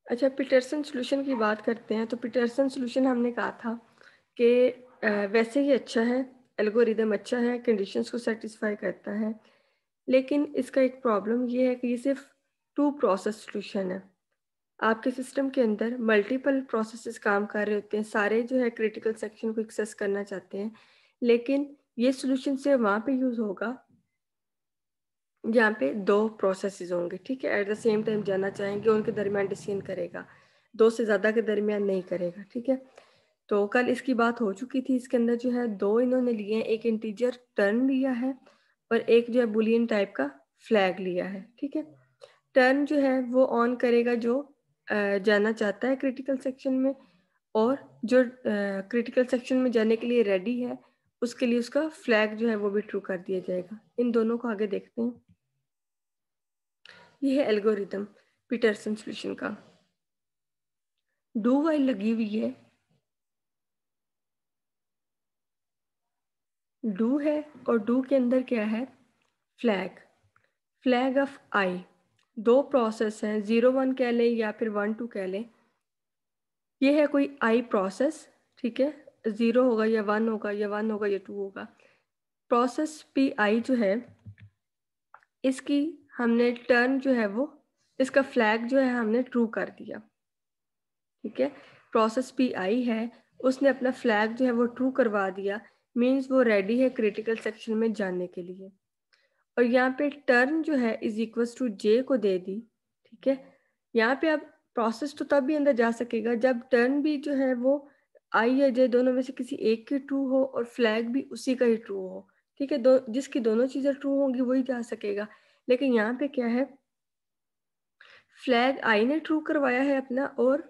अच्छा, Peterson solution की बात करते हैं तो पीटरसन सॉल्यूशन हमने कहा था कि वैसे ही अच्छा है, एल्गोरिदम अच्छा है, कंडीशंस को सेटिस्फाई करता है, लेकिन इसका एक प्रॉब्लम ये है कि ये सिर्फ टू प्रोसेस सॉल्यूशन है। आपके सिस्टम के अंदर मल्टीपल प्रोसेसेस काम कर रहे होते हैं, सारे जो है क्रिटिकल सेक्शन को एक्सेस करना चाहते हैं, लेकिन ये सॉल्यूशन सिर्फ वहाँ पे यूज़ होगा जहाँ पे 2 प्रोसेसेस होंगे, ठीक है? एट द सेम टाइम जाना चाहेंगे, उनके दरमियान डिसीजन करेगा, 2 से ज़्यादा के दरमियान नहीं करेगा, ठीक है? तो कल इसकी बात हो चुकी थी, इसके अंदर जो है 2 इन्होंने लिए हैं, एक इंटीजर टर्न लिया है और एक जो है बूलियन टाइप का फ्लैग लिया है, ठीक है? टर्न जो है वो ऑन करेगा जो जाना चाहता है क्रिटिकल सेक्शन में, और जो क्रिटिकल सेक्शन में जाने के लिए रेडी है, उसके लिए उसका फ्लैग जो है वो भी ट्रू कर दिया जाएगा। इन दोनों को आगे देखते हैं। ये है एल्गोरिदम पीटरसन सॉल्यूशन का। डू व्हाइल लगी हुई है, डू है और डू के अंदर क्या है? Flag, flag of I. 2 process हैं, 0 1 कह लें या फिर 1 2 कह लें। ये है कोई आई प्रोसेस, ठीक है? 0 होगा या 1 होगा या 1 होगा या 2 होगा। प्रोसेस पी आई जो है, इसकी हमने टर्न जो है वो, इसका फ्लैग जो है हमने ट्रू कर दिया, ठीक है? प्रोसेस पी आई है, उसने अपना फ्लैग जो है वो ट्रू करवा दिया, मीन्स वो रेडी है क्रिटिकल सेक्शन में जाने के लिए। और यहाँ पे टर्न जो है इज इक्वल्स टू जे को दे दी, ठीक है? यहाँ पे अब प्रोसेस तो तब भी अंदर जा सकेगा जब टर्न भी जो है वो आई या जे दोनों में से किसी एक की ट्रू हो और फ्लैग भी उसी का ही ट्रू हो, ठीक है? जिसकी दोनों चीज़ें ट्रू होंगी वही जा सकेगा। लेकिन यहाँ पे क्या है, फ्लैग आई ने ट्रू करवाया है अपना और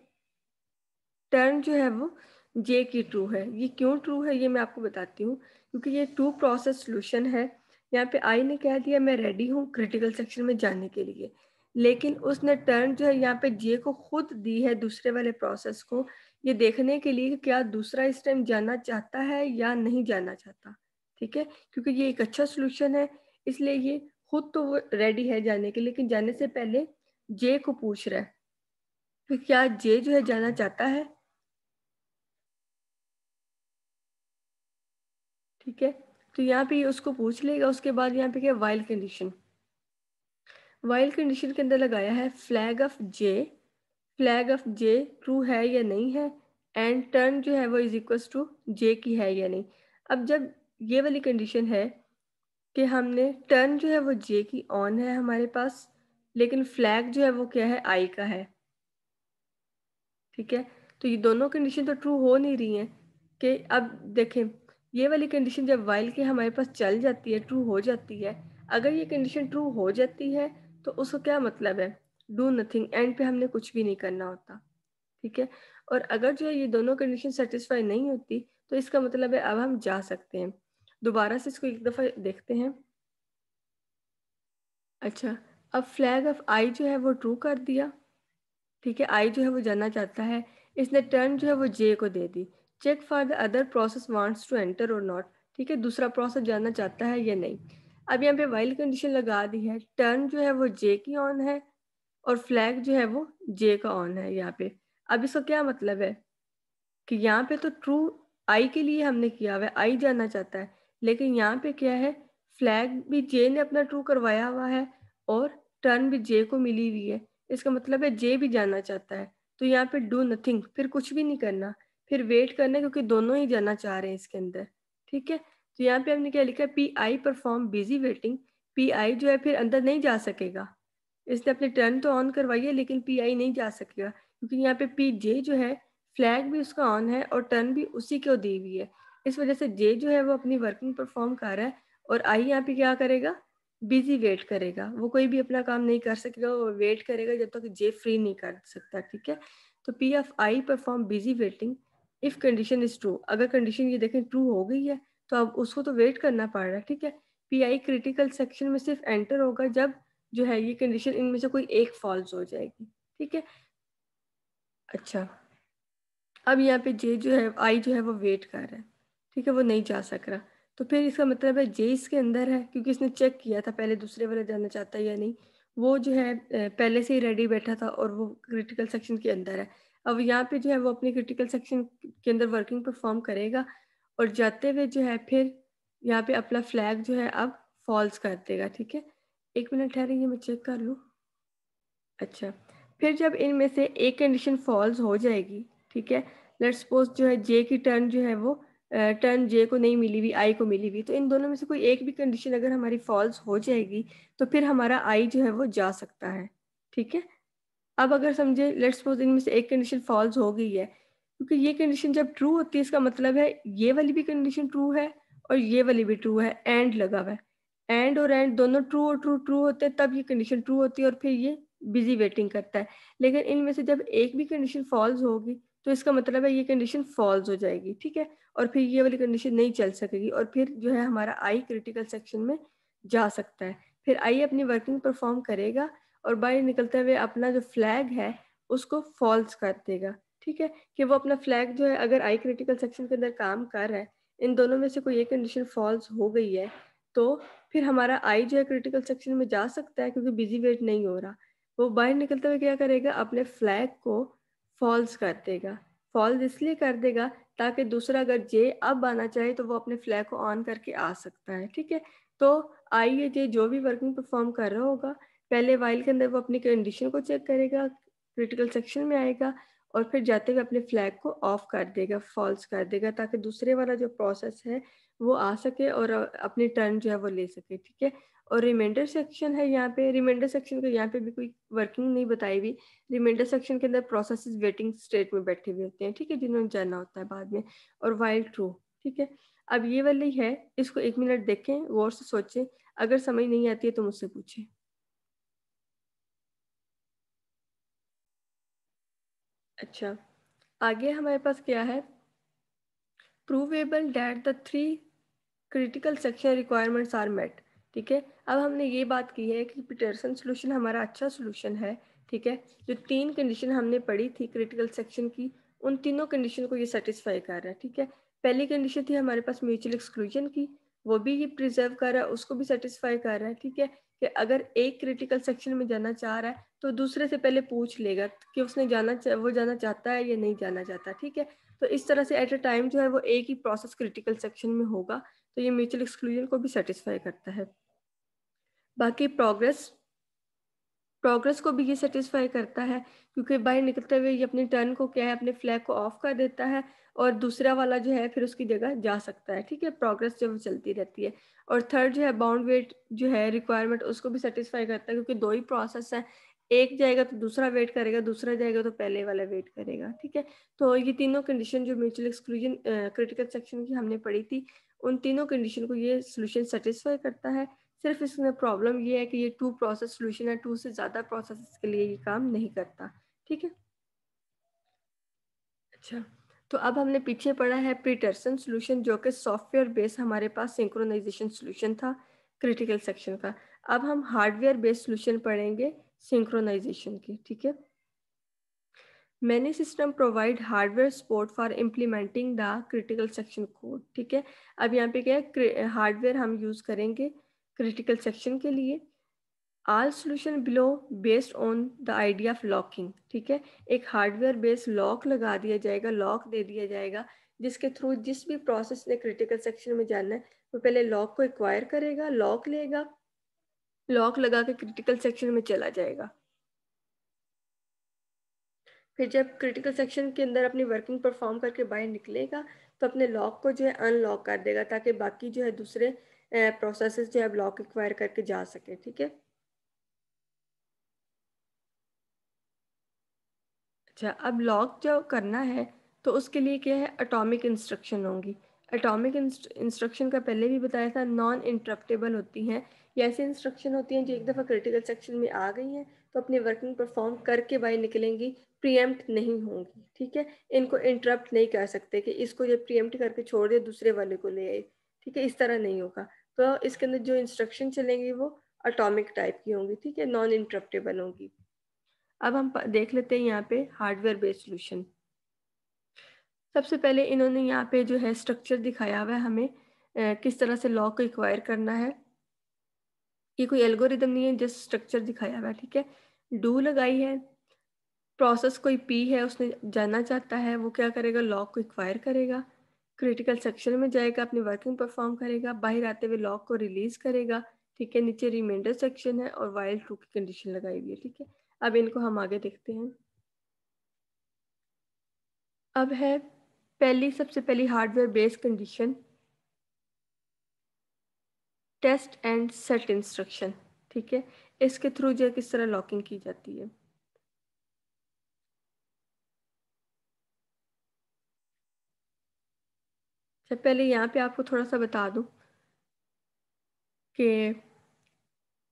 टर्न जो है वो जे की ट्रू है। ये क्यों ट्रू है ये मैं आपको बताती हूँ, क्योंकि ये टू प्रोसेस सॉल्यूशन है। यहाँ पे आई ने कह दिया मैं रेडी हूँ क्रिटिकल सेक्शन में जाने के लिए, लेकिन उसने टर्न जो है यहाँ पे जे को खुद दी है, दूसरे वाले प्रोसेस को, ये देखने के लिए कि क्या दूसरा इस टाइम जाना चाहता है या नहीं जाना चाहता, ठीक है? क्योंकि ये एक अच्छा सोल्यूशन है, इसलिए ये खुद तो वो रेडी है जाने के लिए, लेकिन जाने से पहले जे को पूछ रहा है कि क्या जे जो है जाना चाहता है, ठीक है? तो यहाँ पे ये उसको पूछ लेगा। उसके बाद यहाँ पे क्या, वाइल कंडीशन। वाइल कंडीशन के अंदर लगाया है flag of J, flag of J true है या नहीं है, एंड टर्न जो है वो इज इक्वल्स टू जे की है या नहीं। अब जब ये वाली कंडीशन है कि हमने टर्न जो है वो जे की ऑन है हमारे पास, लेकिन फ्लैग जो है वो क्या है, आई का है, ठीक है? तो ये दोनों कंडीशन तो ट्रू हो नहीं रही हैं। कि अब देखें, ये वाली कंडीशन जब वाइल की हमारे पास चल जाती है, ट्रू हो जाती है, अगर ये कंडीशन ट्रू हो जाती है तो उसका क्या मतलब है, डू नथिंग, एंड पे हमने कुछ भी नहीं करना होता, ठीक है? और अगर जो है ये दोनों कंडीशन सेटिस्फाई नहीं होती तो इसका मतलब है अब हम जा सकते हैं। दोबारा से इसको एक दफ़ा देखते हैं। अच्छा, अब फ्लैग ऑफ आई जो है वो ट्रू कर दिया, ठीक है? आई जो है वो जानना चाहता है, इसने टर्न जो है वो जे को दे दी। Check for the other process wants to enter or not, ठीक है? दूसरा प्रोसेस जानना चाहता है या नहीं। अब यहाँ पे वाइल कंडीशन लगा दी है, टर्न जो है वो जे की ऑन है और फ्लैग जो है वो जे का ऑन है यहाँ पे। अब इसका क्या मतलब है कि यहाँ पे तो ट्रू आई के लिए हमने किया हुआ है, आई जानना चाहता है, लेकिन यहाँ पे क्या है, फ्लैग भी जे ने अपना ट्रू करवाया हुआ है और टर्न भी जे को मिली हुई है। इसका मतलब है जे भी जानना चाहता है। तो यहाँ पे डू नथिंग, फिर कुछ भी नहीं करना, फिर वेट करना, क्योंकि दोनों ही जानना चाह रहे हैं इसके अंदर, ठीक है? तो यहाँ पे हमने क्या लिखा है, P I perform busy waiting. P I जो है फिर अंदर नहीं जा सकेगा, इसने अपनी टर्न तो ऑन करवाई है लेकिन पी आई नहीं जा सकेगा, क्योंकि यहाँ पे पी जे जो है, फ्लैग भी उसका ऑन है और टर्न भी उसी को दी हुई है। इस वजह से जे जो है वो अपनी वर्किंग परफॉर्म कर रहा है और आई यहाँ पे क्या करेगा, बिजी वेट करेगा। वो कोई भी अपना काम नहीं कर सकेगा, वो वेट करेगा जब तक जे फ्री नहीं कर सकता, ठीक है? तो P of I perform busy waiting if condition is true. अगर कंडीशन ये देखें ट्रू हो गई है तो अब उसको तो वेट करना पड़ रहा है, ठीक है? पी आई क्रिटिकल सेक्शन में सिर्फ एंटर होगा जब जो है ये कंडीशन इनमें से कोई एक फॉल्स हो जाएगी, ठीक है? अच्छा, अब यहाँ पे जे जो है, आई जो है वो वेट कर रहा है, ठीक है? वो नहीं जा सक रहा। तो फिर इसका मतलब है जे इसके अंदर है, क्योंकि इसने चेक किया था पहले दूसरे वाला जाना चाहता है या नहीं, वो जो है पहले से ही रेडी बैठा था और वो क्रिटिकल सेक्शन के अंदर है। अब यहाँ पे जो है वो अपनी क्रिटिकल सेक्शन के अंदर वर्किंग परफॉर्म करेगा और जाते हुए जो है फिर यहाँ पे अपना फ्लैग जो है अब फॉल्स कर देगा, ठीक है। 1 मिनट ठहरिए, मैं चेक कर लूँ। अच्छा, फिर जब इनमें से एक कंडीशन फॉल्स हो जाएगी, ठीक है, लेट्स सपोज जो है जे की टर्न जो है वो टर्न जे को नहीं मिली हुई, आई को मिली हुई, तो इन दोनों में से कोई एक भी कंडीशन अगर हमारी फॉल्स हो जाएगी तो फिर हमारा आई जो है वो जा सकता है, ठीक है। अब अगर समझे लेट्स सपोज इनमें से एक कंडीशन फॉल्स हो गई है, क्योंकि ये कंडीशन जब ट्रू होती है इसका मतलब है ये वाली भी कंडीशन ट्रू है और ये वाली भी ट्रू है, एंड लगा हुआ है। एंड और एंड दोनों ट्रू और ट्रू ट्रू होते हैं तब ये कंडीशन ट्रू होती है और फिर ये बिजी वेटिंग करता है। लेकिन इनमें से जब एक भी कंडीशन फॉल्स होगी तो इसका मतलब है ये कंडीशन फॉल्स हो जाएगी, ठीक है, और फिर ये वाली कंडीशन नहीं चल सकेगी और फिर जो है हमारा आई क्रिटिकल सेक्शन में जा सकता है। फिर आई अपनी वर्किंग परफॉर्म करेगा और बाहर निकलते हुए अपना जो फ्लैग है उसको फॉल्स कर देगा, ठीक है, कि वो अपना फ्लैग जो है अगर आई क्रिटिकल सेक्शन के अंदर काम कर रहा है, इन दोनों में से कोई एक कंडीशन फॉल्स हो गई है तो फिर हमारा आई जो है क्रिटिकल सेक्शन में जा सकता है क्योंकि बिजी वेट नहीं हो रहा। वो बाहर निकलते हुए क्या करेगा, अपने फ्लैग को फॉल्स कर देगा। फॉल्स इसलिए कर देगा ताकि दूसरा अगर जे अब आना चाहे तो वो अपने फ्लैग को ऑन करके आ सकता है, ठीक है। तो आई या जे जो भी वर्किंग परफॉर्म कर रहा होगा, पहले वाइल के अंदर वो अपनी कंडीशन को चेक करेगा, क्रिटिकल सेक्शन में आएगा और फिर जाते हुए अपने फ्लैग को ऑफ कर देगा, फॉल्स कर देगा, ताकि दूसरे वाला जो प्रोसेस है वो आ सके और अपनी टर्न जो है वो ले सके, ठीक है। और रिमाइंडर सेक्शन है, यहाँ पे रिमाइंडर सेक्शन का यहाँ पे भी कोई वर्किंग नहीं बताई हुई। रिमाइंडर सेक्शन के अंदर प्रोसेसेस वेटिंग स्टेट में बैठे हुए होते हैं, ठीक है, जिन्होंने जाना होता है बाद में। और वाइल ट्रू, ठीक है। अब ये वाली है, इसको 1 मिनट देखें, गौर से सोचें, अगर समझ नहीं आती है तो मुझसे पूछें। अच्छा, आगे हमारे पास क्या है, provable that the three critical section requirements are met, ठीक है। अब हमने ये बात की है कि पीटरसन सोल्यूशन हमारा अच्छा सोल्यूशन है, ठीक है। जो 3 कंडीशन हमने पढ़ी थी क्रिटिकल सेक्शन की, उन तीनों कंडीशन को ये सेटिस्फाई कर रहा है, ठीक है। पहली कंडीशन थी हमारे पास म्यूचुअल एक्सक्लूजन की, वो भी ये प्रिजर्व कर रहा है, उसको भी सेटिस्फाई कर रहा है, ठीक है, कि अगर एक क्रिटिकल सेक्शन में जाना चाह रहा है तो दूसरे से पहले पूछ लेगा कि उसने वो जाना चाहता है या नहीं जाना चाहता, ठीक है। तो इस तरह से एट अ टाइम जो है वो एक ही प्रोसेस क्रिटिकल सेक्शन में होगा, तो ये म्यूचुअल एक्सक्लूजन को भी सेटिस्फाई करता है। बाकी प्रोग्रेस प्रोग्रेस को भी ये सेटिस्फाई करता है क्योंकि बाहर निकलते हुए ये अपनी टर्न को क्या है, अपने फ्लैग को ऑफ कर देता है और दूसरा वाला जो है फिर उसकी जगह जा सकता है, ठीक है। प्रोग्रेस जो वो चलती रहती है। और थर्ड जो है बाउंड वेट जो है रिक्वायरमेंट, उसको भी सेटिस्फाई करता है क्योंकि दो ही प्रोसेस है, एक जाएगा तो दूसरा वेट करेगा, दूसरा जाएगा तो पहले वाला वेट करेगा, ठीक है। तो ये तीनों कंडीशन जो म्यूचुअल एक्सक्लूजन क्रिटिकल सेक्शन की हमने पढ़ी थी, उन तीनों कंडीशन को ये सोल्यूशन सेटिस्फाई करता है। सिर्फ इसमें प्रॉब्लम ये है कि ये टू प्रोसेस सोल्यूशन है, टू से ज़्यादा प्रोसेस के लिए ये काम नहीं करता, ठीक है। अच्छा, तो अब हमने पीछे पढ़ा है पीटरसन सोल्यूशन जो कि सॉफ्टवेयर बेस्ड हमारे पास सिंक्रोनाइजेशन सोल्यूशन था क्रिटिकल सेक्शन का। अब हम हार्डवेयर बेस्ड सोल्यूशन पढ़ेंगे सिंक्रोनाइजेशन की, ठीक है। Many system provide hardware support for implementing the critical section code, ठीक है। अब यहाँ पे क्या है, हार्डवेयर हम यूज़ करेंगे क्रिटिकल सेक्शन के लिए। All solution below based on the idea of locking, ठीक है। एक हार्डवेयर बेस्ड लॉक लगा दिया जाएगा, लॉक दे दिया जाएगा, जिसके थ्रू जिस भी प्रोसेस ने क्रिटिकल सेक्शन में जाना है वो पहले लॉक को एक्वायर करेगा, लॉक लेगा, लॉक लगा के क्रिटिकल सेक्शन में चला जाएगा। फिर जब क्रिटिकल सेक्शन के अंदर अपनी वर्किंग परफॉर्म करके बाहर निकलेगा तो अपने लॉक को जो है अनलॉक कर देगा ताकि बाकी जो है दूसरे प्रोसेसेस जो है लॉक एक्वायर करके जा सके, ठीक है। अच्छा, अब लॉक जो करना है तो उसके लिए क्या है, एटॉमिक इंस्ट्रक्शन होंगी। एटॉमिक इंस्ट्रक्शन का पहले भी बताया था, नॉन इंटरप्टेबल होती हैं। ये ऐसी इंस्ट्रक्शन होती हैं जो एक दफ़ा क्रिटिकल सेक्शन में आ गई हैं तो अपनी वर्किंग परफॉर्म करके बाहर निकलेंगी, प्रीएम्प्ट नहीं होंगी, ठीक है। इनको इंटरप्ट नहीं कर सकते कि इसको ये प्रीएम्प्ट करके छोड़ दे दूसरे वाले को ले आए, ठीक है, इस तरह नहीं होगा। तो इसके अंदर जो इंस्ट्रक्शन चलेंगी वो एटॉमिक टाइप की होंगी, ठीक है, नॉन इंटरप्टेबल होंगी। अब हम देख लेते हैं यहाँ पे हार्डवेयर बेस्ड सॉल्यूशन। सबसे पहले इन्होंने यहाँ पे जो है स्ट्रक्चर दिखाया हुआ है हमें, किस तरह से लॉ को एक्वायर करना है। ये कोई एल्गोरिदम नहीं है, जस्ट स्ट्रक्चर दिखाया हुआ है, ठीक है। डू लगाई है, प्रोसेस कोई पी है, उसने जानना चाहता है, वो क्या करेगा, लॉक को एक्वायर करेगा, क्रिटिकल सेक्शन में जाएगा, अपनी वर्किंग परफॉर्म करेगा, बाहर आते हुए लॉक को रिलीज करेगा, ठीक है। नीचे रिमाइंडर सेक्शन है और वाइल ट्रू की कंडीशन लगाई हुई है, ठीक है। अब इनको हम आगे देखते हैं। अब है सबसे पहली hardware based condition, test and set instruction, ठीक है। इसके थ्रू जो है किस तरह लॉकिंग की जाती है। सबसे पहले यहाँ पे आपको थोड़ा सा बता दूं कि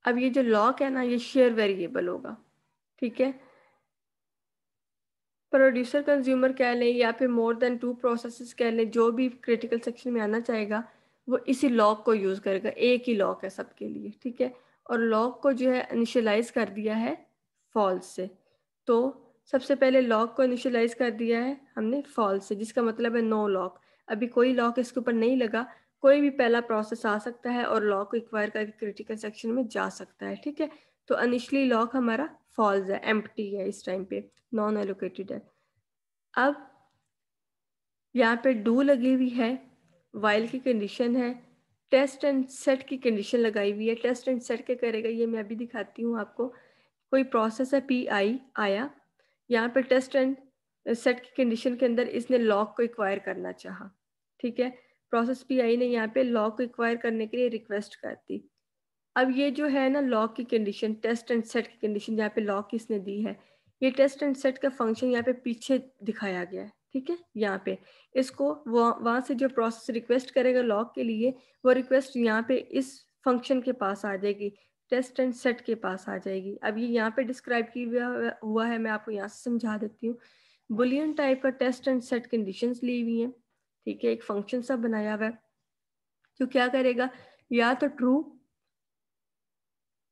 अब ये जो लॉक है ना, ये शेयर वेरिएबल होगा, ठीक है। प्रोड्यूसर कंज्यूमर कह लें या फिर मोर देन टू प्रोसेसेस कह लें, जो भी क्रिटिकल सेक्शन में आना चाहेगा वो इसी लॉक को यूज़ करेगा, एक ही लॉक है सबके लिए, ठीक है। और लॉक को जो है इनिशियलाइज कर दिया है फॉल्स से। तो सबसे पहले लॉक को इनिशियलाइज कर दिया है हमने फॉल्स से, जिसका मतलब है नो लॉक। अभी कोई लॉक इसके ऊपर नहीं लगा, कोई भी पहला प्रोसेस आ सकता है और लॉक को एक्वायर करके क्रिटिकल सेक्शन में जा सकता है, ठीक है। तो इनिशियली लॉक हमारा फॉल्स है, एम्प्टी है, इस टाइम पे नॉन एलोकेटेड है। अब यहाँ पे डू लगी हुई है, वाइल की कंडीशन है, टेस्ट एंड सेट की कंडीशन लगाई हुई है। टेस्ट एंड सेट क्या करेगा ये मैं अभी दिखाती हूँ आपको। कोई प्रोसेस है पी आई आया, यहाँ पे टेस्ट एंड सेट की कंडीशन के अंदर इसने लॉक को एक्वायर करना चाहा, ठीक है। प्रोसेस पी आई ने यहाँ पे लॉक को एक्वायर करने के लिए रिक्वेस्ट कर दी। अब ये जो है ना लॉक की कंडीशन, टेस्ट एंड सेट की कंडीशन जहाँ पे लॉक इसने दी है, ये टेस्ट एंड सेट का फंक्शन यहाँ पे पीछे दिखाया गया है, ठीक है। यहाँ पे इसको वहाँ से जो प्रोसेस रिक्वेस्ट करेगा लॉक के लिए, वो रिक्वेस्ट यहाँ पे इस फंक्शन के पास आ जाएगी, टेस्ट एंड सेट के पास आ जाएगी। अब ये यहाँ पे डिस्क्राइब किया हुआ है, मैं आपको यहाँ से समझा देती हूँ। बुलियन टाइप का टेस्ट एंड सेट कंडीशंस ली हुई हैं, ठीक है। एक फंक्शन सा बनाया हुआ है जो क्या करेगा, या तो ट्रू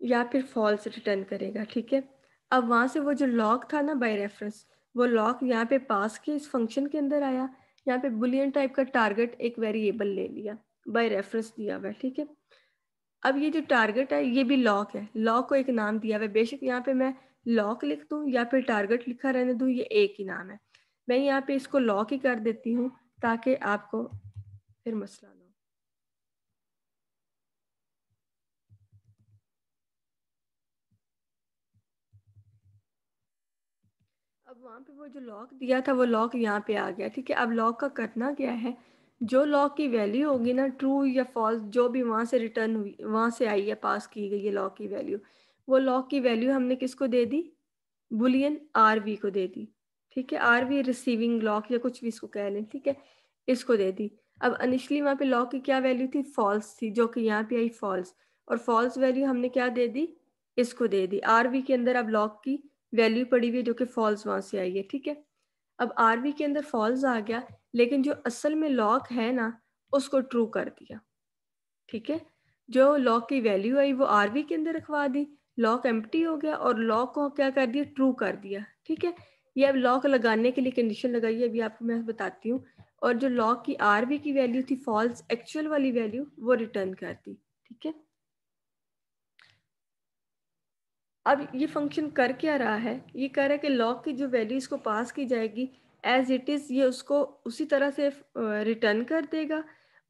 या फिर फॉल्स रिटर्न करेगा, ठीक है। अब वहाँ से वो जो लॉग था ना बाय रेफरेंस, वो लॉग यहाँ पे पास के इस फंक्शन के अंदर आया, यहाँ पे बुलियन टाइप का टारगेट एक वेरिएबल ले लिया, बाय रेफरेंस दिया हुआ है, ठीक है। अब ये जो टारगेट है ये भी लॉग है, लॉग को एक नाम दिया हुआ है, बेशक यहाँ पे मैं लॉग लिख दूँ या फिर टारगेट लिखा रहने दूँ, ये एक ही नाम है। मैं यहाँ पे इसको लॉग ही कर देती हूँ ताकि आपको फिर मसला ना हो। अब वहाँ पे वो जो लॉक दिया था वो लॉक यहाँ पे आ गया, ठीक है। अब लॉक का करना क्या है, जो लॉक की वैल्यू होगी ना, ट्रू या फॉल्स, जो भी वहाँ से रिटर्न हुई, वहाँ से आई है, पास की गई है लॉक की वैल्यू, वो लॉक की वैल्यू हमने किसको दे दी, बुलियन आर वी को दे दी, ठीक है। आर वी रिसीविंग लॉक या कुछ भी इसको कह लें, ठीक है, इसको दे दी। अब इनिशियली वहाँ पे लॉक की क्या वैल्यू थी, फॉल्स थी, जो कि यहाँ पे आई फॉल्स, और फॉल्स वैल्यू हमने क्या दे दी, इसको दे दी। आर वी के अंदर अब लॉक की वैल्यू पड़ी हुई है जो कि फॉल्स वहाँ से आई है, ठीक है। अब आर वी के अंदर फॉल्स आ गया, लेकिन जो असल में लॉक है ना उसको ट्रू कर दिया, ठीक है। जो लॉक की वैल्यू आई वो आर वी के अंदर रखवा दी, लॉक एम्प्टी हो गया और लॉक को क्या कर दिया, ट्रू कर दिया, ठीक है। ये अब लॉक लगाने के लिए कंडीशन लगाई है, अभी आपको मैं बताती हूँ। और जो लॉक की आर वी की वैल्यू थी फॉल्स, एक्चुअल वाली वैल्यू वो रिटर्न कर दी, ठीक है। अब ये फंक्शन कर क्या रहा है, ये कह रहा है कि लॉग की जो वैल्यू इसको पास की जाएगी एज इट इज़, ये उसको उसी तरह से रिटर्न कर देगा,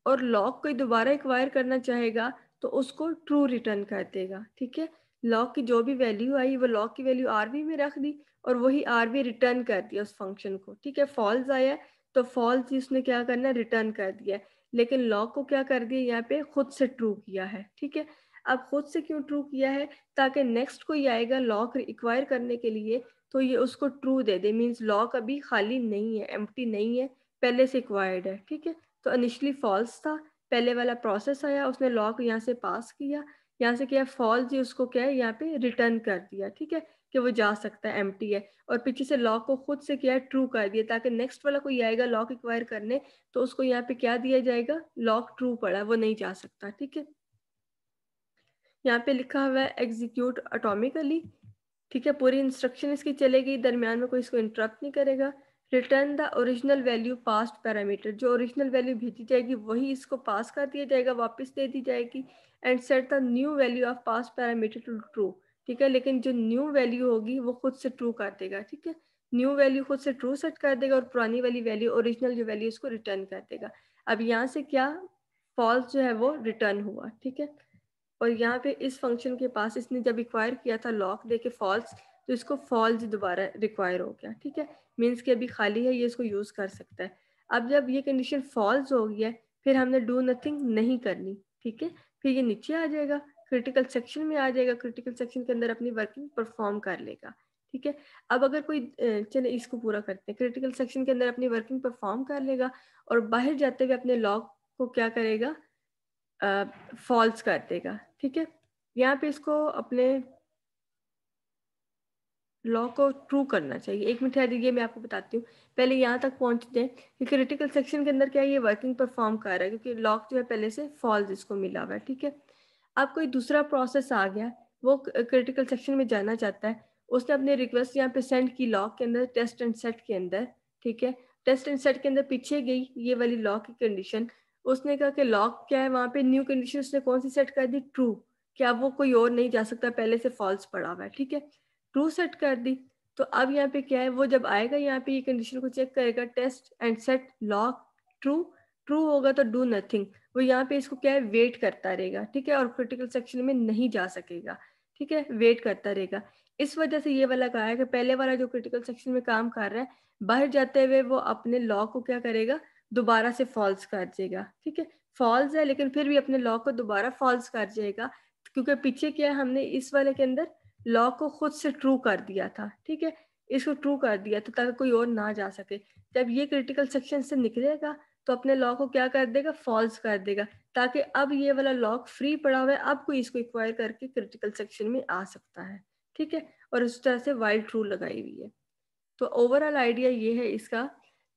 और लॉग कोई दोबारा एक्वायर करना चाहेगा तो उसको ट्रू रिटर्न कर देगा, ठीक है। लॉग की जो भी वैल्यू आई वो लॉग की वैल्यू आर वी में रख दी और वही आर वी रिटर्न कर दिया उस फंक्शन को, ठीक है। फॉल्स आया तो फॉल्स ही उसने क्या करना, रिटर्न कर दिया, लेकिन लॉग को क्या कर दिया यहाँ पे, खुद से ट्रू किया है, ठीक है। अब खुद से क्यों ट्रू किया है, ताकि नेक्स्ट कोई आएगा लॉक एक्वायर करने के लिए तो ये उसको true they they, means lock अभी खाली नहीं है, एम्प्टी नहीं है, पहले से एक्वायर्ड है, ठीक है। तो इनिशियली फॉल्स था, पहले वाला प्रोसेस आया, उसने लॉक यहाँ से पास किया, यहाँ से क्या फॉल्स ही उसको क्या है यहाँ पे रिटर्न कर दिया, ठीक है, कि वो जा सकता है, एम्प्टी है। और पीछे से लॉक को खुद से क्या है, ट्रू कर दिया, ताकि नेक्स्ट वाला कोई आएगा लॉक एक्वायर करने तो उसको यहाँ पे क्या दिया जाएगा, लॉक ट्रू पड़ा, वो नहीं जा सकता, ठीक है। यहाँ पे लिखा हुआ है एग्जीक्यूट ऑटोमेटिकली, ठीक है। पूरी इंस्ट्रक्शन इसकी चलेगी, दरमियान में कोई इसको इंटरप्ट नहीं करेगा, return the original value past parameter, जो ओरिजिनल वैल्यू भेजी जाएगी वही इसको पास कर दिया जाएगा, वापस दे दी जाएगी। And set the new value of passed parameter to true, ठीक है, लेकिन जो न्यू वैल्यू होगी वो खुद से ट्रू कर देगा, ठीक है, न्यू वैल्यू खुद से ट्रू सेट कर देगा और पुरानी वाली वैल्यू ओरिजिनल जो वैल्यू उसको रिटर्न कर देगा। अब यहाँ से क्या फॉल्स जो है वो रिटर्न हुआ, ठीक है। और यहाँ पे इस फंक्शन के पास इसने जब रिक्वायर किया था लॉक दे के फॉल्स, तो इसको फॉल्स दोबारा रिक्वायर हो गया, ठीक है, मीन्स कि अभी खाली है, ये इसको यूज़ कर सकता है। अब जब ये कंडीशन फॉल्स हो गई है, फिर हमने डू नथिंग नहीं करनी, ठीक है, फिर ये नीचे आ जाएगा, क्रिटिकल सेक्शन में आ जाएगा, क्रिटिकल सेक्शन के अंदर अपनी वर्किंग परफॉर्म कर लेगा, ठीक है। अब अगर कोई चले इसको पूरा करते हैं, क्रिटिकल सेक्शन के अंदर अपनी वर्किंग परफॉर्म कर लेगा और बाहर जाते हुए अपने लॉक को क्या करेगा, फॉल्स कर देगा, ठीक है। यहाँ पे इसको अपने लॉ को ट्रू करना चाहिए। एक मिनट ठहरिए, मैं आपको बताती हूँ, पहले यहाँ तक पहुँच जाए कि क्रिटिकल सेक्शन के अंदर क्या है, ये वर्किंग परफॉर्म कर रहा है क्योंकि लॉक जो है पहले से फॉल्स इसको मिला हुआ है, ठीक है। अब कोई दूसरा प्रोसेस आ गया, वो क्रिटिकल सेक्शन में जाना चाहता है, उसने अपनी रिक्वेस्ट यहाँ पे सेंड की लॉक के अंदर, टेस्ट एंड सेट के अंदर, ठीक है, टेस्ट एंड सेट के अंदर पीछे गई ये वाली लॉक की कंडीशन, उसने कहा कि लॉक क्या है, वहाँ पे न्यू कंडीशन उसने कौन सी सेट कर दी, ट्रू, क्या वो कोई और नहीं जा सकता, पहले से फॉल्स पड़ा हुआ है, ठीक है, ट्रू सेट कर दी। तो अब यहाँ पे क्या है, वो जब आएगा यहाँ पे ये कंडीशन को चेक करेगा, test and set lock true, true होगा तो डू नथिंग, वो यहाँ पे इसको क्या है वेट करता रहेगा, ठीक है, और क्रिटिकल सेक्शन में नहीं जा सकेगा, ठीक है, वेट करता रहेगा। इस वजह से ये वाला कहा है कि पहले वाला जो क्रिटिकल सेक्शन में काम कर रहा है, बाहर जाते हुए वो अपने लॉ को क्या करेगा, दोबारा से फॉल्स कर देगा, ठीक है, फॉल्स है लेकिन फिर भी अपने लॉ को दोबारा फॉल्स कर जाएगा, क्योंकि पीछे क्या है, हमने इस वाले के अंदर लॉ को खुद से ट्रू कर दिया था, ठीक है, इसको ट्रू कर दिया था ताकि कोई और ना जा सके। जब ये क्रिटिकल सेक्शन से निकलेगा तो अपने लॉ को क्या कर देगा, फॉल्स कर देगा, ताकि अब ये वाला लॉक फ्री पड़ा हुआ है, अब कोई इसको एक्वायर करके क्रिटिकल सेक्शन में आ सकता है, ठीक है, और उस तरह से वाइल ट्रू लगाई हुई है। तो ओवरऑल आइडिया ये है इसका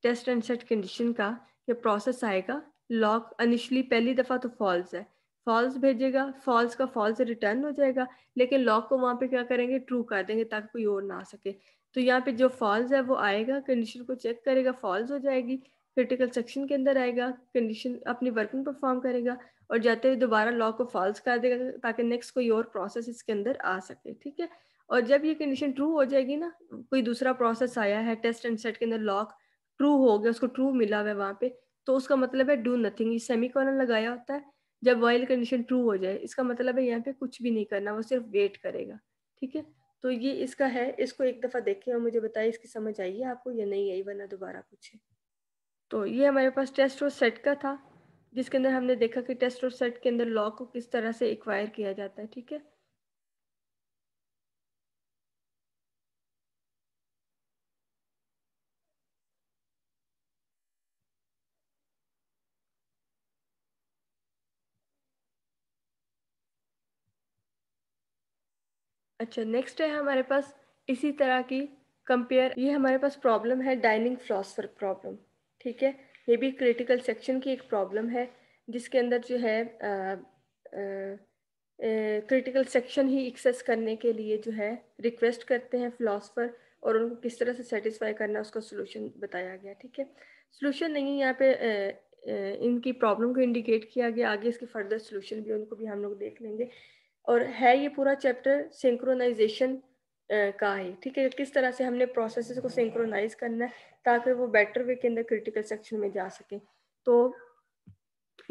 टेस्ट एंड सेट कंडीशन का, कि प्रोसेस आएगा, लॉक इनिशियली पहली दफ़ा तो फॉल्स है, फॉल्स भेजेगा, फॉल्स का फॉल्स रिटर्न हो जाएगा, लेकिन लॉक को वहाँ पे क्या करेंगे, ट्रू कर देंगे ताकि कोई और ना आ सके। तो यहाँ पे जो फॉल्स है वो आएगा, कंडीशन को चेक करेगा, फॉल्स हो जाएगी, क्रिटिकल सेक्शन के अंदर आएगा, कंडीशन अपनी वर्किंग परफॉर्म करेगा और जाते हुए दोबारा लॉक को फॉल्स कर देगा ताकि नेक्स्ट कोई और प्रोसेस इसके अंदर आ सके, ठीक है। और जब ये कंडीशन ट्रू हो जाएगी ना, कोई दूसरा प्रोसेस आया है टेस्ट एंड सेट के अंदर, लॉक ट्रू हो गया, उसको ट्रू मिला हुआ है वहाँ पे, तो उसका मतलब है डू नथिंग, ये सेमीकोलन लगाया होता है जब वाइल कंडीशन ट्रू हो जाए, इसका मतलब है यहाँ पे कुछ भी नहीं करना, वो सिर्फ वेट करेगा, ठीक है। तो ये इसका है, इसको एक दफ़ा देखें और मुझे बताइए इसकी समझ आई है आपको या नहीं आई, वरना दोबारा पूछे। तो ये हमारे पास टेस्ट और सेट का था, जिसके अंदर हमने देखा कि टेस्ट और सेट के अंदर लॉक को किस तरह से एक्वायर किया जाता है, ठीक है। अच्छा, नेक्स्ट है हमारे पास इसी तरह की कंपेयर, ये हमारे पास प्रॉब्लम है डाइनिंग फिलोसफर प्रॉब्लम, ठीक है, ये भी क्रिटिकल सेक्शन की एक प्रॉब्लम है, जिसके अंदर जो है क्रिटिकल सेक्शन ही एक्सेस करने के लिए जो है रिक्वेस्ट करते हैं फिलोसफर, और उनको किस तरह से सेटिस्फाई करना है उसका सोल्यूशन बताया गया, ठीक है। सोल्यूशन नहीं यहाँ पे इनकी प्रॉब्लम को इंडिकेट किया गया, आगे इसके फर्दर सोल्यूशन भी उनको भी हम लोग देख लेंगे। और है ये पूरा चैप्टर सिंक्रोनाइजेशन का है, ठीक है, किस तरह से हमने प्रोसेसेस को सिंक्रोनाइज करना है ताकि वो बेटर वे के अंदर क्रिटिकल सेक्शन में जा सके। तो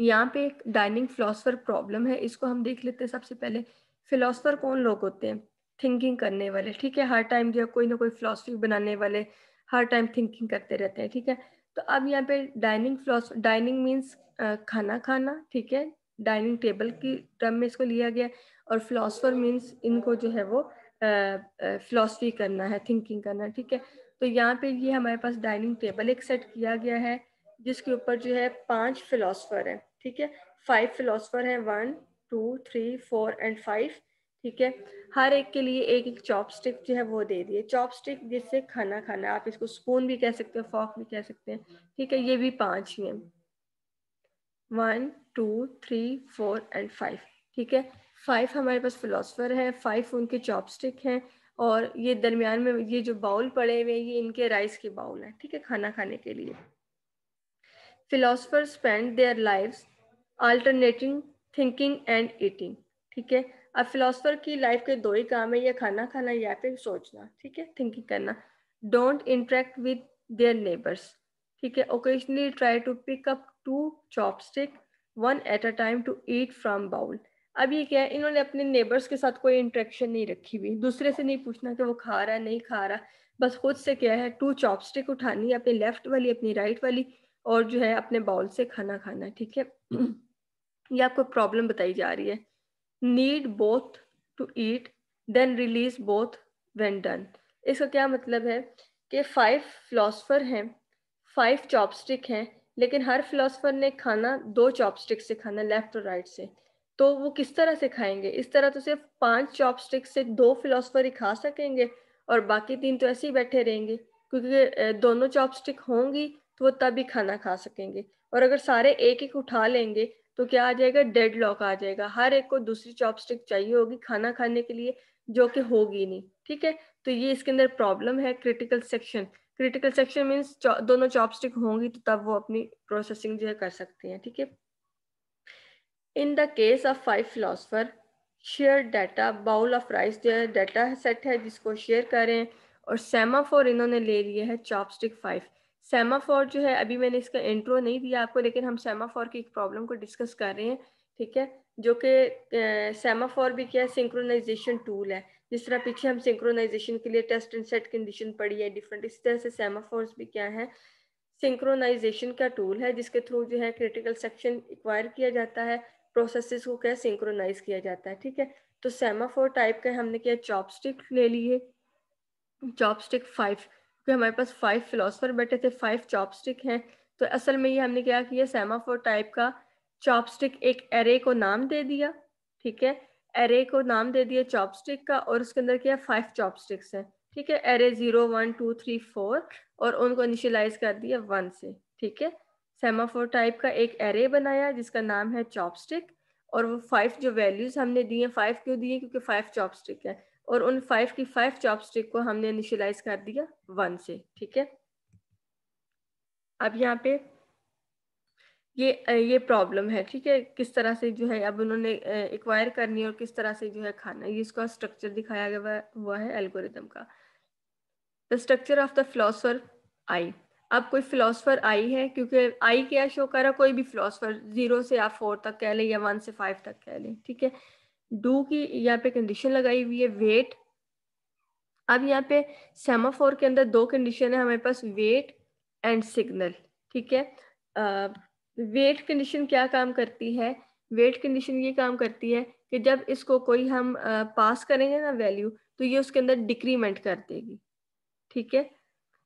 यहाँ पे एक डाइनिंग फिलोसफर प्रॉब्लम है, इसको हम देख लेते हैं। सबसे पहले फिलोसफर कौन लोग होते हैं, थिंकिंग करने वाले, ठीक है, हर टाइम जो है कोई ना कोई फिलोसफी बनाने वाले, हर टाइम थिंकिंग करते रहते हैं, ठीक है। तो अब यहाँ पे डाइनिंग फिलोसफर, डाइनिंग मीन्स खाना खाना, ठीक है, डाइनिंग टेबल की टर्म में इसको लिया गया, और फिलोसफर मीन्स इनको जो है वो फिलोसफी करना है, थिंकिंग करना है, ठीक है। तो यहाँ पे ये हमारे पास डाइनिंग टेबल एक सेट किया गया है, जिसके ऊपर जो है 5 फिलोसफर हैं, ठीक है, 5 फिलोसफर हैं, 1 2 3 4 एंड 5, ठीक है। हर एक के लिए एक एक चॉपस्टिक जो है वो दे दिए, चॉपस्टिक जिससे खाना खाना, आप इसको स्पून भी कह सकते हैं, फॉर्क भी कह सकते हैं, ठीक है, ये भी 5 ही हैं, 1 2 3 4 एंड 5, ठीक है। 5 हमारे पास फिलोसफर है, 5 उनके चॉपस्टिक हैं, और ये दरमियान में ये जो बाउल पड़े हुए हैं ये इनके राइस के बाउल हैं, ठीक है, खाना खाने के लिए। Philosopher spend their lives alternating thinking and eating, ठीक है। अब फिलोसफर की लाइफ के दो ही काम है, या खाना खाना या फिर सोचना, ठीक है, थिंकिंग करना। Don't interact with their neighbours, ठीक है। Occasionally try to pick up 2 chopstick one at a time to eat from bowl. अब ये क्या है, इन्होंने अपने नेबर्स के साथ कोई इंटरेक्शन नहीं रखी हुई, दूसरे से नहीं पूछना कि वो खा रहा है नहीं खा रहा, बस खुद से क्या है 2 चॉपस्टिक उठानी है, अपनी लेफ्ट वाली अपनी राइट वाली, और जो है अपने बाउल से खाना खाना है, ठीक है। ये आपको प्रॉब्लम बताई जा रही है। Need both to eat then release both when done. इसका क्या मतलब है कि 5 फिलोसफर हैं, 5 चॉपस्टिक हैं, लेकिन हर फिलोसफर ने खाना 2 चॉपस्टिक से खाना, लेफ्ट और राइट से। तो वो किस तरह से खाएंगे? इस तरह तो सिर्फ 5 चॉपस्टिक से 2 फिलोसफर ही खा सकेंगे और बाकी 3 तो ऐसे ही बैठे रहेंगे, क्योंकि दोनों चॉपस्टिक होंगी तो वो तभी खाना खा सकेंगे। और अगर सारे एक एक उठा लेंगे तो क्या आ जाएगा, डेडलॉक आ जाएगा, हर एक को दूसरी चॉपस्टिक चाहिए होगी खाना खाने के लिए, जो कि होगी नहीं, ठीक है। तो ये इसके अंदर प्रॉब्लम है। Critical section, critical section means दोनों चॉपस्टिक होंगी तो तब वो अपनी प्रोसेसिंग जो है कर सकते हैं, ठीक है। In the case of 5 philosopher share data, bowl of rice जो है डाटा सेट है जिसको शेयर करें, और सेमाफोर इन्होंने ले लिए है चॉपस्टिक 5। सेमाफोर जो है, अभी मैंने इसका इंट्रो नहीं दिया आपको, लेकिन हम सेमाफोर की एक प्रॉब्लम को डिस्कस कर रहे हैं, ठीक है, जो कि सेमाफोर भी क्या है, सिंक्रोनाइजेशन टूल है। जिस तरह पीछे हम सिंक्रोनाइजेशन के लिए टेस्ट एंड सेट कंडीशन पढ़ी है डिफरेंट, इसी तरह से सेमाफोर्स भी क्या है, सिंक्रोनाइजेशन का टूल है, जिसके थ्रू जो है क्रिटिकल सेक्शन एक्वायर किया जाता है, प्रोसेसेस को क्या सिंक्रोनाइज किया जाता है, ठीक है। तो सेमाफोर टाइप का हमने क्या चॉपस्टिक ले लिए, चॉपस्टिक 5, क्योंकि हमारे पास 5 फिलोसफर बैठे थे, 5 चॉपस्टिक हैं। तो असल में ये हमने क्या किया, सेमाफोर टाइप का चॉपस्टिक एक एरे को नाम दे दिया, ठीक है, एरे को नाम दे दिया चॉपस्टिक का, और उसके अंदर क्या 5 चॉपस्टिक्स हैं, ठीक है, एरे 0 1 2 3 4, और उनको इनिशियलाइज कर दिया 1 से, ठीक है। सेमाफोर टाइप का एक एरे बनाया जिसका नाम है चॉपस्टिक, और वो 5 जो वैल्यूज हमने दी हैं, 5 क्यों दिए, क्योंकि 5 चॉपस्टिक है, और उन 5 की 5 चॉपस्टिक को हमने इनिशियलाइज कर दिया 1 से, ठीक है। अब यहाँ पे ये प्रॉब्लम है, ठीक है, किस तरह से जो है अब उन्होंने एक्वायर करनी है और किस तरह से जो है खाना, ये इसका स्ट्रक्चर दिखाया गया हुआ है एल्गोरिदम का। The structure of the philosopher I. अब कोई फिलोसफर आई है, क्योंकि आई क्या शो कर रहा है, कोई भी फिलोसफर 0 से आप 4 तक कह लें या 1 से 5 तक कह लें, ठीक है। डू की यहाँ पे कंडीशन लगाई हुई है वेट। अब यहाँ पे सेमाफोर के अंदर 2 कंडीशन है हमारे पास, वेट एंड सिग्नल, ठीक है। वेट कंडीशन क्या काम करती है, वेट कंडीशन ये काम करती है कि जब इसको कोई हम पास करेंगे ना वैल्यू, तो ये उसके अंदर डिक्रीमेंट कर देगी, ठीक है,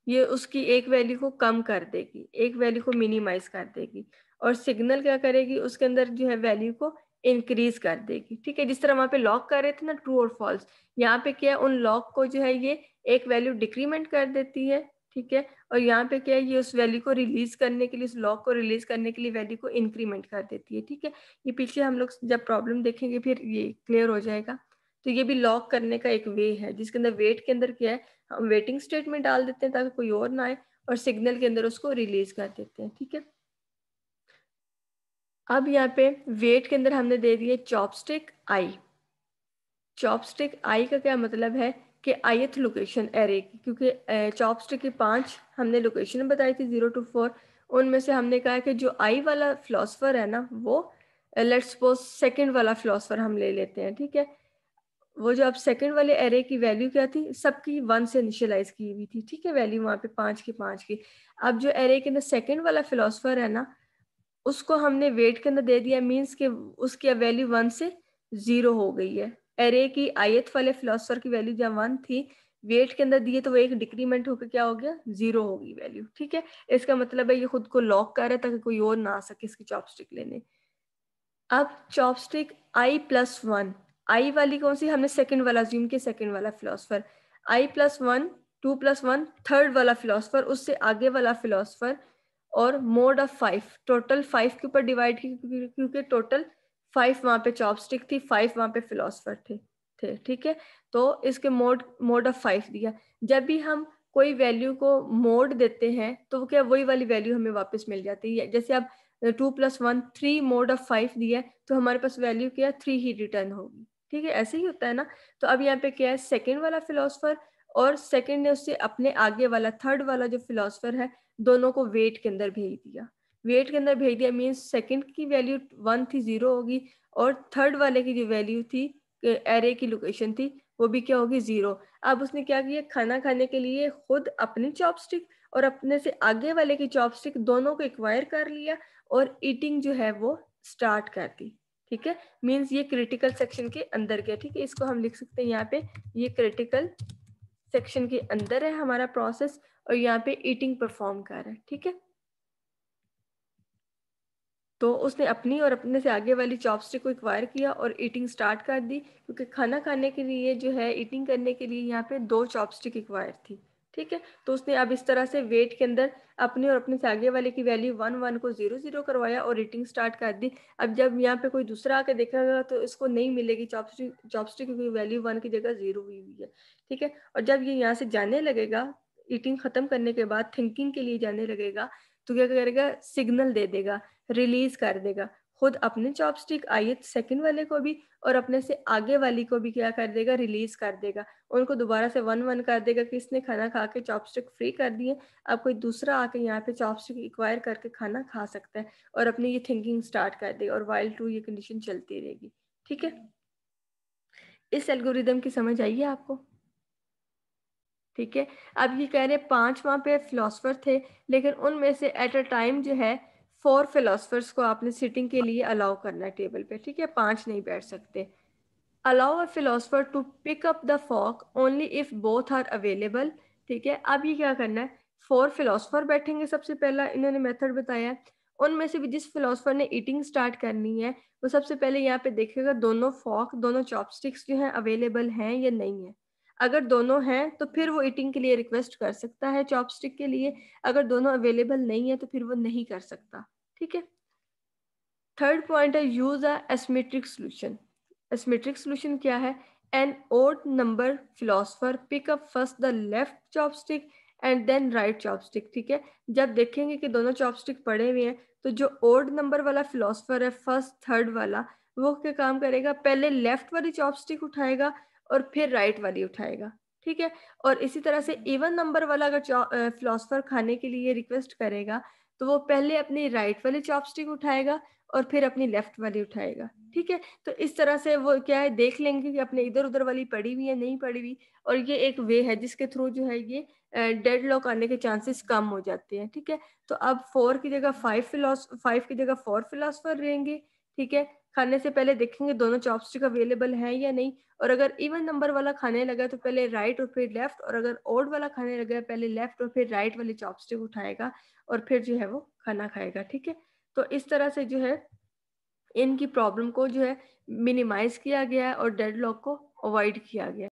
ये उसकी एक वैल्यू को कम कर देगी, एक वैल्यू को मिनिमाइज कर देगी। और सिग्नल क्या करेगी, उसके अंदर जो है वैल्यू को इंक्रीज कर देगी, ठीक है। जिस तरह वहां पे लॉक कर रहे थे ना ट्रू और फॉल्स, यहाँ पे क्या है, उन लॉक को जो है ये एक वैल्यू डिक्रीमेंट कर देती है, ठीक है, और यहाँ पे क्या है, ये उस वैल्यू को रिलीज करने के लिए, उस लॉक को रिलीज करने के लिए वैल्यू को इंक्रीमेंट कर देती है, ठीक है। ये पीछे हम लोग जब प्रॉब्लम देखेंगे फिर ये क्लियर हो जाएगा। तो ये भी लॉक करने का एक वे है, जिसके अंदर वेट के अंदर क्या है, हम वेटिंग स्टेट में डाल देते हैं ताकि कोई और ना आए, और सिग्नल के अंदर उसको रिलीज कर देते हैं, ठीक है। अब यहाँ पे वेट के अंदर हमने दे दिए चॉपस्टिक आई। चॉपस्टिक आई का क्या मतलब है कि ith लोकेशन एरे की, क्योंकि चॉपस्टिक की 5 हमने लोकेशन बताई थी 0 to 4, उनमें से हमने कहा कि जो आई वाला फिलोसफर है ना, वो लेट्स सपोज सेकंड वाला फिलोसफर हम ले लेते हैं, ठीक है। वो जो अब सेकंड वाले एरे की वैल्यू क्या थी, सबकी 1 से इनिशियलाइज की हुई थी, ठीक है, वैल्यू वहाँ पे 5 की 5 की। अब जो एरे के अंदर सेकंड वाला फिलोसफर है ना, उसको हमने वेट के अंदर दे दिया, मीन्स कि उसकी वैल्यू 1 से 0 हो गई है। एरे की ith वाले फिलोसफर की वैल्यू जब 1 थी, वेट के अंदर दिए तो वो एक डिक्रीमेंट होकर क्या हो गया, 0 हो गई वैल्यू, ठीक है। इसका मतलब है ये खुद को लॉक कर रहा है ताकि कोई और ना आ सके इसकी चॉपस्टिक लेने। अब चॉपस्टिक i+1, आई वाली कौन सी, हमने सेकंड वाला अज्यूम किया, सेकंड वाला फिलोसफर, i+1 2+1 थर्ड वाला फिलोसफर, उससे आगे वाला फिलोसफर, और मोड ऑफ 5, टोटल 5 के ऊपर डिवाइड की, क्योंकि टोटल 5 वहां पे चॉपस्टिक थी, 5 वहां पे फिलोसफर थे, थे, ठीक है। तो इसके मोड ऑफ 5 दिया। जब भी हम कोई वैल्यू को मोड देते हैं तो वो क्या वही वाली वैल्यू हमें वापस मिल जाती है। जैसे आप 2 + 1 3 मोड ऑफ 5 दिया है तो हमारे पास वैल्यू क्या है 3 ही रिटर्न होगी, ठीक है। ऐसे ही होता है ना। तो अब यहाँ पे क्या है सेकंड वाला फिलोसफर और सेकंड ने उससे अपने आगे वाला थर्ड वाला जो फिलोसफर है दोनों को वेट के अंदर भेज दिया। वेट के अंदर भेज दिया मीन्स सेकंड की वैल्यू 1 थी 0 होगी और थर्ड वाले की जो वैल्यू थी एरे की लोकेशन थी वो भी क्या होगी 0। अब उसने क्या किया खाना खाने के लिए खुद अपनी चॉपस्टिक और अपने से आगे वाले की चॉपस्टिक दोनों को एक्वायर कर लिया और ईटिंग जो है वो स्टार्ट कर दी, ठीक है। मीन्स ये क्रिटिकल सेक्शन के अंदर गया, ठीक है। इसको हम लिख सकते हैं यहाँ पे ये क्रिटिकल सेक्शन के अंदर है हमारा प्रोसेस और यहाँ पे ईटिंग परफॉर्म कर रहा है, ठीक है। तो उसने अपनी और अपने से आगे वाली चॉपस्टिक को एक्वायर किया और ईटिंग स्टार्ट कर दी क्योंकि खाना खाने के लिए जो है ईटिंग करने के लिए यहाँ पे 2 चॉपस्टिक एक्वायर थी, ठीक है। तो उसने अब इस तरह से वेट के अंदर अपने और अपने से आगे वाले की वैल्यू 1 1 को 0 0 करवाया और ईटिंग स्टार्ट कर दी। अब जब यहाँ पे कोई दूसरा आके देखेगा तो इसको नहीं मिलेगी चॉपस्टिक चॉपस्टिक की वैल्यू 1 की जगह 0 हुई हुई है, ठीक है। और जब ये यहाँ से जाने लगेगा ईटिंग खत्म करने के बाद थिंकिंग के लिए जाने लगेगा तो क्या करेगा सिग्नल दे देगा, रिलीज कर देगा खुद अपने चॉपस्टिक आई सेकंड वाले को भी और अपने से आगे वाली को भी क्या कर देगा रिलीज कर देगा। उनको दोबारा से 1 1 कर देगा कि इसने खाना खा के चॉपस्टिक फ्री कर दिए। अब कोई दूसरा आके यहाँ पे चॉपस्टिक एक्वायर करके खाना खा सकता है और अपनी ये थिंकिंग स्टार्ट कर देगा और वाइल टू ये कंडीशन चलती रहेगी, ठीक है। इस एल्गोरिदम की समझ आई है आपको, ठीक है। अब ये कह रहे 5 वहाँ पे फिलोसफर थे लेकिन उनमें से एट अ टाइम जो है 4 फिलोसफर्स को आपने सिटिंग के लिए अलाउ करना है टेबल पे, ठीक है। 5 नहीं बैठ सकते। Allow a philosopher to pick up the fork only if both are available, ठीक है। अब ये क्या करना है 4 फिलोसफर बैठेंगे सबसे पहला इन्होंने मेथड बताया है। उनमें से भी जिस फिलोसफर ने ईटिंग स्टार्ट करनी है वो सबसे पहले यहाँ पे देखेगा दोनों फॉक दोनों चॉपस्टिक्स जो हैं अवेलेबल हैं या नहीं है। अगर दोनों हैं तो फिर वो ईटिंग के लिए रिक्वेस्ट कर सकता है चॉपस्टिक के लिए। अगर दोनों अवेलेबल नहीं है तो फिर वो नहीं कर सकता, ठीक है। थर्ड पॉइंट है use a asymmetric solution. Asymmetric solution क्या है an odd number philosopher pick up first the left chopstick and then right chopstick, ठीक है। जब देखेंगे कि दोनों चॉपस्टिक पड़े हुए हैं तो जो ओड नंबर वाला फिलोसफर है फर्स्ट थर्ड वाला वो क्या काम करेगा पहले लेफ्ट वाली चॉपस्टिक उठाएगा और फिर राइट वाली उठाएगा, ठीक है। और इसी तरह से इवन नंबर वाला अगर फिलोसफर खाने के लिए रिक्वेस्ट करेगा तो वो पहले अपनी राइट वाली चॉपस्टिक उठाएगा और फिर अपनी लेफ्ट वाली उठाएगा, ठीक है। तो इस तरह से वो क्या है देख लेंगे कि अपने इधर उधर वाली पड़ी हुई है नहीं पड़ी हुई और ये एक वे है जिसके थ्रू जो है ये डेडलॉक आने के चांसेस कम हो जाते हैं, ठीक है। तो अब 4 की जगह 5 की जगह 4 फिलोसफर रहेंगे, ठीक है। खाने से पहले देखेंगे दोनों चॉपस्टिक अवेलेबल हैं या नहीं और अगर इवन नंबर वाला खाने लगा तो पहले राइट और फिर लेफ्ट और अगर ओड वाला खाने लगा पहले लेफ्ट और फिर राइट वाली चॉपस्टिक उठाएगा और फिर जो है वो खाना खाएगा, ठीक है। तो इस तरह से जो है इनकी प्रॉब्लम को जो है मिनिमाइज किया गया है और डेडलॉक को अवॉइड किया गया है।